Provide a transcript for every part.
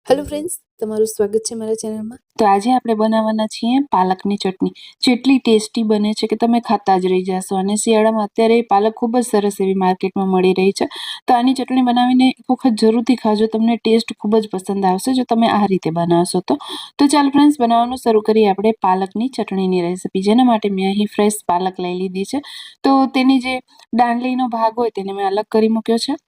Hello friends, તમારું સ્વાગત છે મારા ચેનલમાં। તો આજે આપણે બનાવવાના છીએ પાલકની ચટણી। જેટલી ટેસ્ટી બને છે કે તમે ખાતા જ રહી જશો। અને શિયાળામાં અત્યારે પાલક ખૂબ જ સરસ એવી માર્કેટમાં મળી રહી છે। તો આની ચટણી બનાવીને એક વખત જરૂરથી ખાજો, તમને ટેસ્ટ ખૂબ જ પસંદ આવશે જો તમે આ રીતે બનાવશો તો। તો ચાલો ફ્રેન્ડ્સ, બનાવવાનું શરૂ કરીએ આપણે પાલકની ચટણીની રેસીપી। જેના માટે મેં અહીં ફ્રેશ પાલક લઈ લીધી છે। તો તેની જે દાંડલીનો ભાગ હોય તેને મેં અલગ કરી મૂક્યો છે।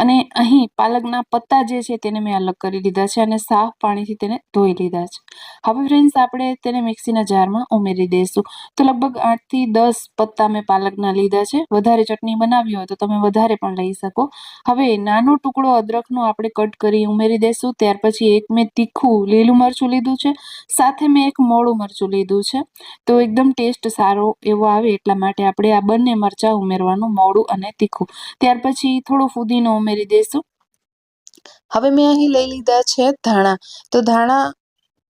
અને અહીં પાલકના પત્તા જે છે તેને મેં અલગ કરી લીધા છે અને સાફ પાણીથી તેને ધોઈ લીધા છે। હવે ફ્રેન્ડ્સ, આપણે તેને મિક્સીના જારમાં ઉમેરી દઈશું। તો લગભગ 8 થી 10 પત્તા મેં પાલકના લીધા છે। વધારે ચટણી બનાવવી હોય તો તમે વધારે પણ લઈ શકો। હવે નાનો ટુકડો અદરકનો આપણે કટ કરી ઉમેરી દઈશું। ત્યાર પછી એક મેં તીખું લીલું મરચું લીધું છે, સાથે મેં એક મોળું મરચું લીધું છે। તો એકદમ ટેસ્ટ સારો એવો આવે એટલા માટે આપણે આ બંને મરચાં ઉમેરવાનું, મોળું અને તીખું। ત્યાર પછી થોડો ફુદીનો ઉમેરી દઈશું। હવે મેં અહીં લઈ લીધા છે ધાણા। તો ધાણા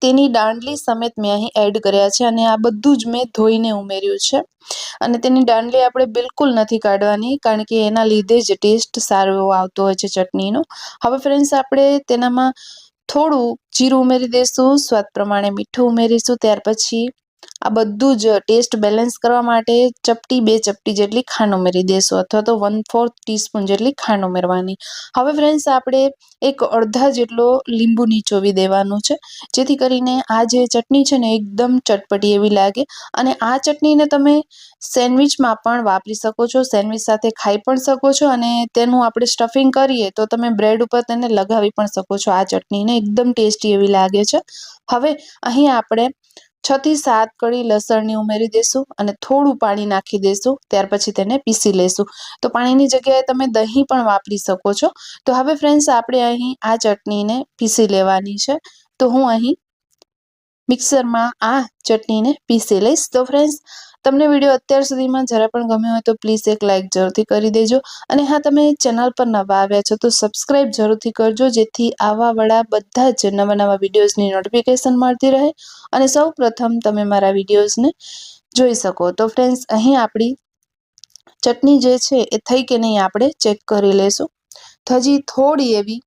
તેની દાંડલી સમેત મેં અહીં એડ કર્યા છે અને આ બધું જ મેં ધોઈને ઉમેર્યું છે। અને તેની દાંડલી આપણે બિલકુલ નથી કાઢવાની, કારણ કે એના લીધે જ ટેસ્ટ સારો એવો આવતો હોય છે ચટણીનો। હવે ફ્રેન્ડ્સ, આપણે તેનામાં થોડું જીરું ઉમેરી દઈશું, સ્વાદ પ્રમાણે મીઠું ઉમેરીશું। ત્યાર પછી આ બધું જ ટેસ્ટ બેલેન્સ કરવા માટે ચપટી 2 ચપટી જેટલી ખાંડ ઉમેરી દઈશું, અથવા તો 1/4 ટીસ્પૂન જેટલી ખાંડ ઉમેરવાની। હવે ફ્રેન્ડ્સ, આપણે એક અડધા જેટલો લીંબુ નીચોવી દેવાનું છે, જેથી કરીને આ જે ચટણી છે ને એકદમ ચટપટી એવી લાગે। અને આ ચટણીને તમે સેન્ડવિચમાં પણ વાપરી શકો છો, સેન્ડવિચ સાથે ખાઈ પણ શકો છો, અને તેનું આપણે સ્ટફિંગ કરીએ તો તમે બ્રેડ ઉપર તેને લગાવી પણ શકો છો। આ ચટણીને એકદમ ટેસ્ટી એવી લાગે છે। હવે અહીં આપણે 6 થી 7 કળી લસણની ઉમેરી દઈશું અને થોડું પાણી નાખી દઈશું। ત્યાર પછી તેને પીસી લઈશું। તો પાણીની જગ્યાએ તમે દહીં પણ વાપરી શકો છો। તો હવે ફ્રેન્ડ્સ, આપણે અહીં આ ચટણીને પીસી લેવાની છે। તો હું અહીં મિક્સરમાં આ ચટણીને પીસી લઈશ। તો ફ્રેન્ડ્સ, તમને વિડીયો અત્યાર સુધીમાં જરા પણ ગમ્યો હોય તો પ્લીઝ એક લાઇક જરૂરથી કરી દેજો। અને હા, તમે ચેનલ પર નવા આવ્યા છો તો સબસ્ક્રાઇબ જરૂરથી કરજો, જેથી આવા વડા બધા જ નવા વિડીયોઝની નોટિફિકેશન મળતી રહે અને સૌ પ્રથમ તમે મારા વિડીયોઝને જોઈ શકો। તો ફ્રેન્ડ્સ, અહીં આપણી ચટણી જે છે એ થઈ કે નહીં આપણે ચેક કરી લેશું। તો હજી થોડી એવી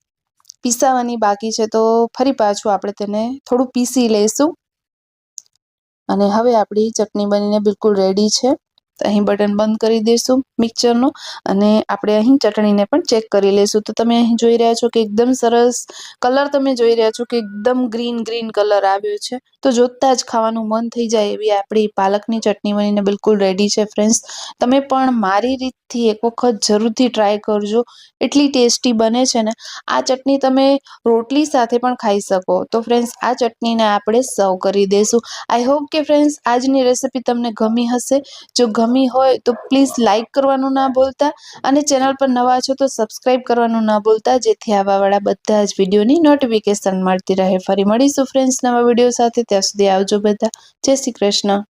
પીસાવાની બાકી છે, તો ફરી પાછું આપણે તેને થોડું પીસી લઈશું। અને હવે આપણી ચટણી બનીને બિલકુલ રેડી છે। તો અહીં બટન બંધ કરી દઈશું મિક્સરનો અને આપણે અહીં ચટણીને પણ ચેક કરી લઈશું। તો તમે અહીં જોઈ રહ્યા છો કે એકદમ સરસ કલર, તમે જોઈ રહ્યા છો કે એકદમ ગ્રીન કલર આવ્યો છે। તો જોતા જ ખાવાનું મન થઈ જાય એવી આપણી પાલકની ચટણી બનીને બિલકુલ રેડી છે। ફ્રેન્ડ્સ, તમે પણ મારી રીતથી એક વખત જરૂરથી ટ્રાય કરજો, એટલી ટેસ્ટી બને છે ને। આ ચટણી તમે રોટલી સાથે પણ ખાઈ શકો। તો ફ્રેન્ડ્સ, આ ચટણીને આપણે સર્વ કરી દઈશું। આઈ હોપ કે ફ્રેન્ડ્સ, આજની રેસીપી તમને ગમી હશે। જો ગમી હોય તો પ્લીઝ લાઇક કરવાનું ના ભૂલતા, અને ચેનલ પર નવા છો તો સબસ્ક્રાઇબ કરવાનું ના ભૂલતા, જેથી આવાવાળા બધા જ વિડીયોની નોટિફિકેશન મળતી રહે। ફરી મળીશું ફ્રેન્ડ્સ નવા વિડીયો સાથે। ત્યાં સુધી આવજો બધા। જય શ્રી કૃષ્ણ।